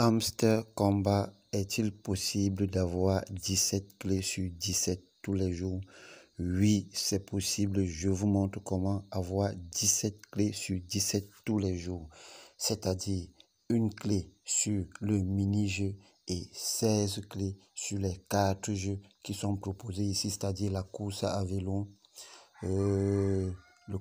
Hamster Combat, est-il possible d'avoir 17 clés sur 17 tous les jours? Oui, c'est possible. Je vous montre comment avoir 17 clés sur 17 tous les jours. C'est-à-dire une clé sur le mini-jeu et 16 clés sur les 4 jeux qui sont proposés ici, c'est-à-dire la course à vélo, le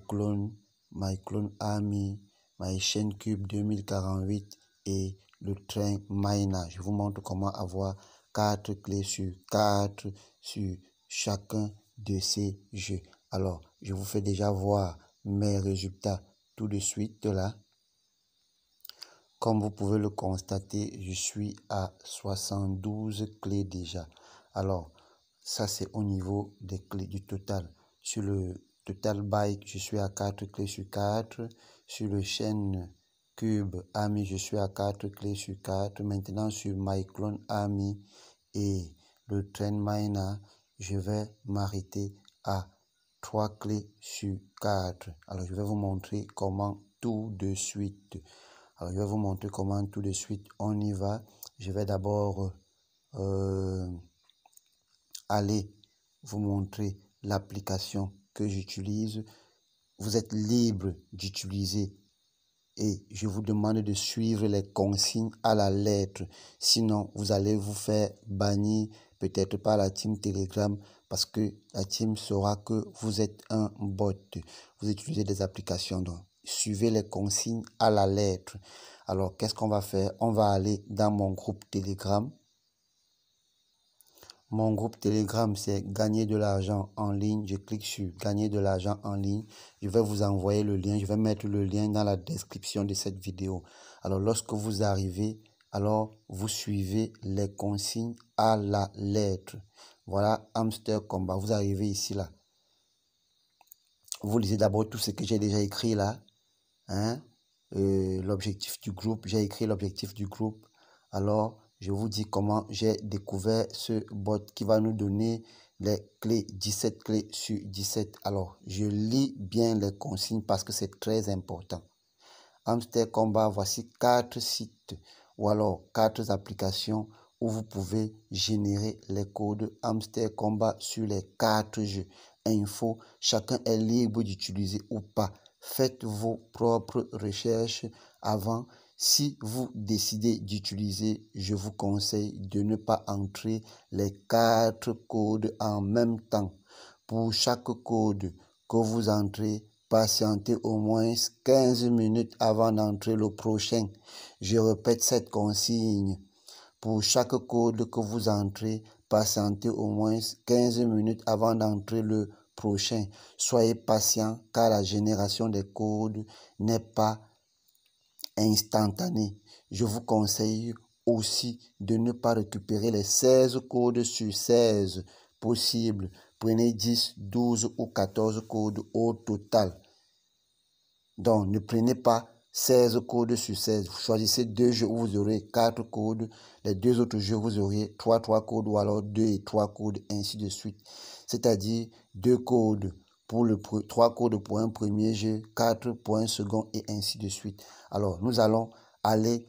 clone, My Clone Army, My Chain Cube 2048 et le train Maina. Je vous montre comment avoir 4 clés sur 4 sur chacun de ces jeux. Alors, je vous fais déjà voir mes résultats tout de suite là. Comme vous pouvez le constater, je suis à 72 clés déjà. Alors, ça c'est au niveau des clés du total. Sur le Total Bike, je suis à 4 clés sur 4. Sur le Chain Cube Army, je suis à 4 clés sur 4. Maintenant, sur My Clone Army et le Train Miner, je vais m'arrêter à 3 clés sur 4. Alors, je vais vous montrer comment tout de suite. Alors, je vais vous montrer comment tout de suite on y va. Je vais d'abord aller vous montrer l'application que j'utilise. Vous êtes libre d'utiliser et je vous demande de suivre les consignes à la lettre. Sinon, vous allez vous faire bannir peut-être par la team Telegram parce que la team saura que vous êtes un bot. Vous utilisez des applications. Donc, suivez les consignes à la lettre. Alors, qu'est-ce qu'on va faire? On va aller dans mon groupe Telegram. Mon groupe Telegram, c'est gagner de l'argent en ligne. Je clique sur gagner de l'argent en ligne. Je vais vous envoyer le lien. Je vais mettre le lien dans la description de cette vidéo. Alors, lorsque vous arrivez, alors vous suivez les consignes à la lettre. Voilà, Hamster Combat. Vous arrivez ici, là. Vous lisez d'abord tout ce que j'ai déjà écrit là. Hein? L'objectif du groupe. J'ai écrit l'objectif du groupe. Alors, je vous dis comment j'ai découvert ce bot qui va nous donner les clés, 17 clés sur 17. Alors, je lis bien les consignes parce que c'est très important. Hamster Combat, voici 4 sites ou alors 4 applications où vous pouvez générer les codes Hamster Combat sur les 4 jeux. Info, chacun est libre d'utiliser ou pas. Faites vos propres recherches avant. Si vous décidez d'utiliser, je vous conseille de ne pas entrer les 4 codes en même temps. Pour chaque code que vous entrez, patientez au moins 15 minutes avant d'entrer le prochain. Je répète cette consigne. Pour chaque code que vous entrez, patientez au moins 15 minutes avant d'entrer le prochain. Soyez patient car la génération des codes n'est pas instantanée. Je vous conseille aussi de ne pas récupérer les 16 codes sur 16 possibles. Prenez 10, 12 ou 14 codes au total. Donc, ne prenez pas 16 codes sur 16. Vous choisissez 2 jeux où vous aurez 4 codes. Les 2 autres jeux, vous aurez 3 codes ou alors 2 et 3 codes, ainsi de suite. C'est-à-dire 2 codes pour 3 codes pour un premier jeu, 4 pour un second et ainsi de suite. Alors, nous allons aller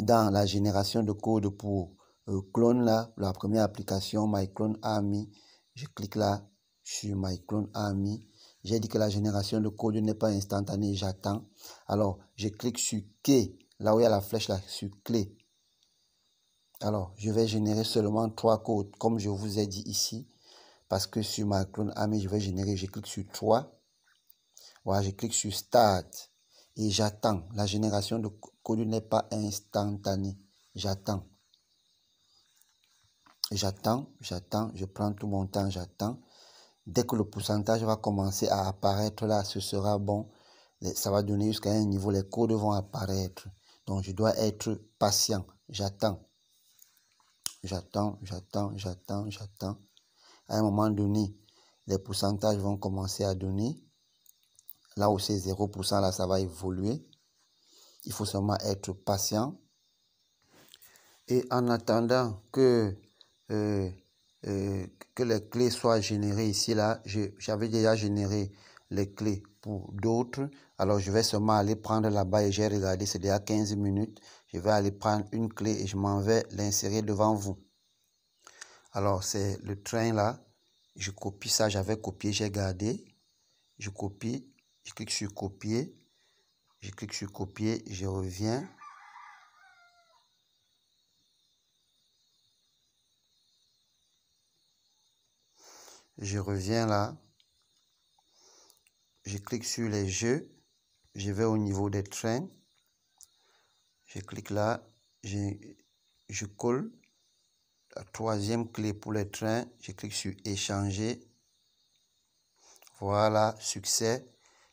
dans la génération de codes pour clone là, la première application, My Clone Army. Je clique là sur My Clone Army. J'ai dit que la génération de code n'est pas instantanée, j'attends. Alors, je clique sur Clé, là où il y a la flèche là, sur Clé. Alors, je vais générer seulement 3 codes, comme je vous ai dit ici. Parce que sur My Clone Army, je clique sur 3. Voilà, je clique sur Start. Et j'attends. La génération de code n'est pas instantanée. J'attends. Je prends tout mon temps, j'attends. Dès que le pourcentage va commencer à apparaître là, ce sera bon. Ça va donner jusqu'à un niveau, les codes vont apparaître. Donc, je dois être patient. J'attends. À un moment donné, les pourcentages vont commencer à donner. Là où c'est 0%, là, ça va évoluer. Il faut seulement être patient. Et en attendant que les clés soient générées ici, là, j'avais déjà généré les clés pour d'autres. Alors, je vais seulement aller prendre là-bas et j'ai regardé, c'est déjà 15 minutes. Je vais aller prendre une clé et je m'en vais l'insérer devant vous. Alors, c'est le train là. Je copie ça, j'avais copié, j'ai gardé. Je copie, je clique sur copier. Je clique sur copier, je reviens. Je reviens là. Je clique sur les jeux. Je vais au niveau des trains. Je clique là. Je colle la troisième clé pour les trains. Je clique sur échanger. Voilà, succès.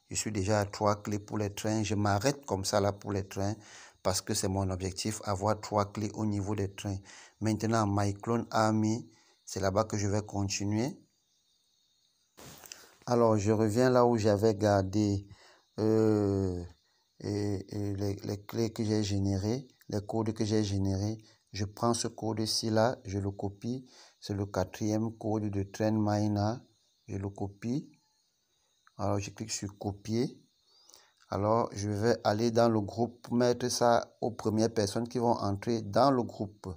Je suis déjà à 3 clés pour les trains. Je m'arrête comme ça là pour les trains parce que c'est mon objectif, avoir 3 clés au niveau des trains. Maintenant, My Clone Army, c'est là-bas que je vais continuer. Alors, je reviens là où j'avais gardé les clés que j'ai générées, les codes que j'ai générés. Je prends ce code-ci là, je le copie. C'est le 4e code de Train Miner. Je le copie. Alors, je clique sur copier. Alors, je vais aller dans le groupe pour mettre ça aux premières personnes qui vont entrer dans le groupe.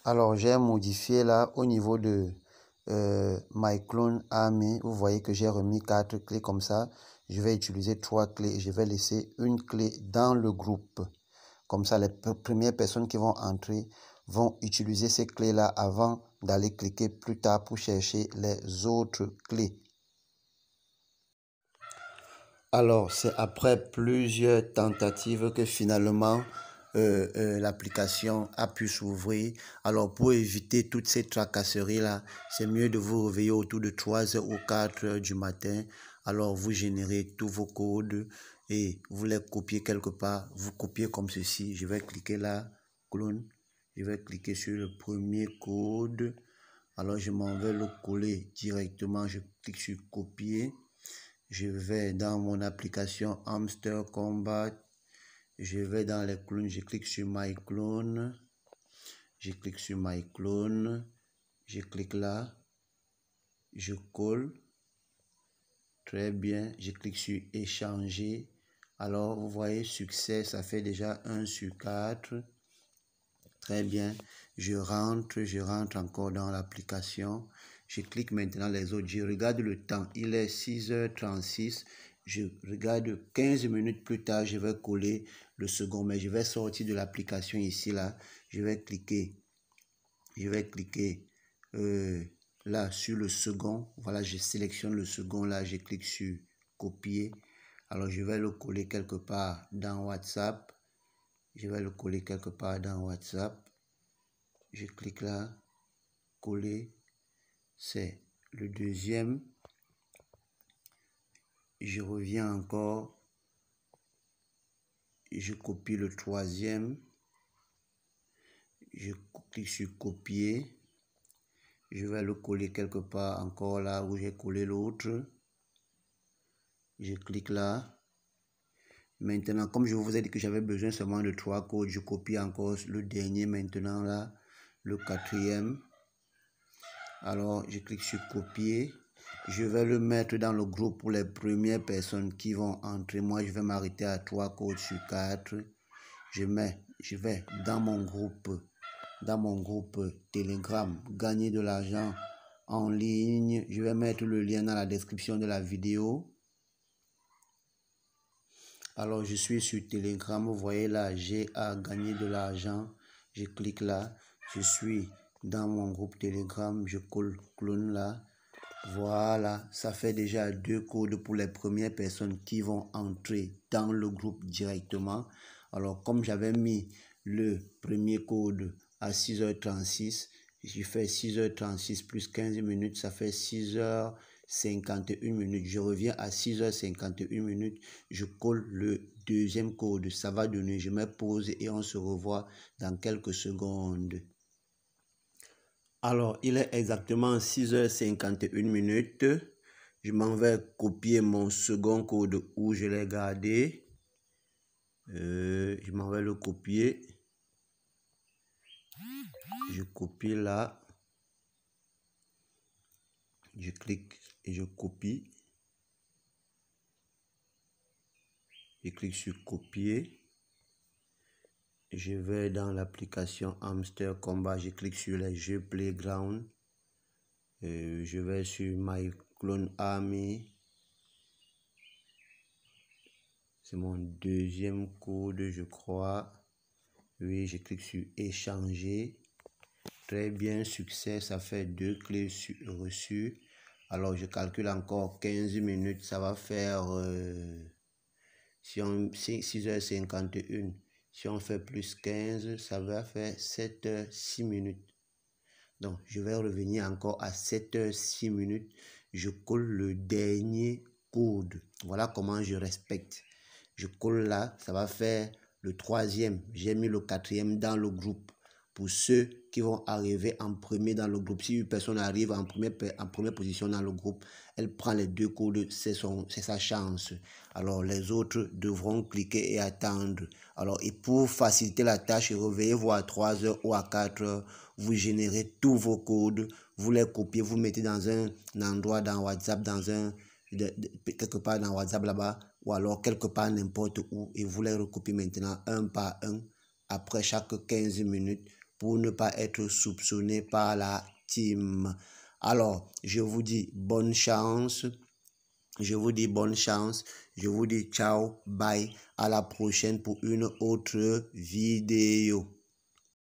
Alors, j'ai modifié là au niveau de My Clone Army. Vous voyez que j'ai remis 4 clés comme ça. Je vais utiliser 3 clés et je vais laisser une clé dans le groupe. Comme ça, les premières personnes qui vont entrer vont utiliser ces clés-là avant d'aller cliquer plus tard pour chercher les autres clés. Alors, c'est après plusieurs tentatives que finalement l'application a pu s'ouvrir. Alors, pour éviter toutes ces tracasseries-là, c'est mieux de vous réveiller autour de 3h ou 4h du matin. Alors, vous générez tous vos codes et vous les copiez quelque part. Vous copiez comme ceci. Je vais cliquer là, clone. Je vais cliquer sur le premier code. Alors, je m'en vais le coller directement. Je clique sur copier. Je vais dans mon application Hamster Combat. Je vais dans les clones. Je clique sur My Clone. Je clique sur My Clone. Je clique là. Je colle. Très bien. Je clique sur échanger. Alors, vous voyez, succès, ça fait déjà 1 sur 4. Très bien. Je rentre encore dans l'application. Je clique maintenant les autres. Je regarde le temps. Il est 6h36. Je regarde 15 minutes plus tard. Je vais coller le second. Mais je vais sortir de l'application ici, là. Je vais cliquer. Là sur le second. Voilà, je sélectionne le second. Là, je clique sur copier. Alors, je vais le coller quelque part dans WhatsApp. Je vais le coller quelque part dans WhatsApp. Je clique là, coller, c'est le deuxième. Je reviens encore, je copie le troisième. Je clique sur copier. Je vais le coller quelque part encore là où j'ai collé l'autre. Je clique là. Maintenant, comme je vous ai dit que j'avais besoin seulement de 3 codes, je copie encore le dernier maintenant là, le 4e. Alors, je clique sur copier. Je vais le mettre dans le groupe pour les premières personnes qui vont entrer. Moi, je vais m'arrêter à 3 codes sur 4. Je vais dans mon groupe Telegram, gagner de l'argent en ligne. Je vais mettre le lien dans la description de la vidéo. Alors, je suis sur Telegram. Vous voyez là, j'ai à gagner de l'argent. Je clique là. Je suis dans mon groupe Telegram. Je clone là. Voilà, ça fait déjà 2 codes pour les premières personnes qui vont entrer dans le groupe directement. Alors, comme j'avais mis le premier code à 6h36, je fais 6h36 plus 15 minutes, ça fait 6h51 minutes. Je reviens à 6h51 minutes, je colle le deuxième code. Ça va donner, je mets pause et on se revoit dans quelques secondes. Alors, il est exactement 6h51 minutes. Je m'en vais copier mon second code où je l'ai gardé. Je m'en vais le copier. Je copie là. Je clique et je copie. Je clique sur copier. Je vais dans l'application Hamster Combat. Je clique sur les jeux Playground. Je vais sur My Clone Army. C'est mon deuxième code, je crois. Oui, je clique sur échanger. Très bien, succès, ça fait 2 clés reçues. Alors, je calcule encore 15 minutes, ça va faire 6h51. Si on fait plus 15, ça va faire 7h06 minutes. Donc, je vais revenir encore à 7h06 minutes. Je colle le dernier code. Voilà comment je respecte. Je colle là, ça va faire le 3e. J'ai mis le 4e dans le groupe. Pour ceux qui vont arriver en premier dans le groupe, si une personne arrive en première position dans le groupe, elle prend les 2 codes, c'est sa chance. Alors les autres devront cliquer et attendre. Alors, et pour faciliter la tâche, réveillez-vous à 3h ou à 4h, vous générez tous vos codes, vous les copiez, vous mettez dans un endroit dans WhatsApp, quelque part dans WhatsApp là-bas, ou alors quelque part n'importe où, et vous les recopiez maintenant un par un après chaque 15 minutes pour ne pas être soupçonné par la team. Alors, je vous dis bonne chance. Je vous dis bonne chance. Je vous dis ciao, bye. À la prochaine pour une autre vidéo.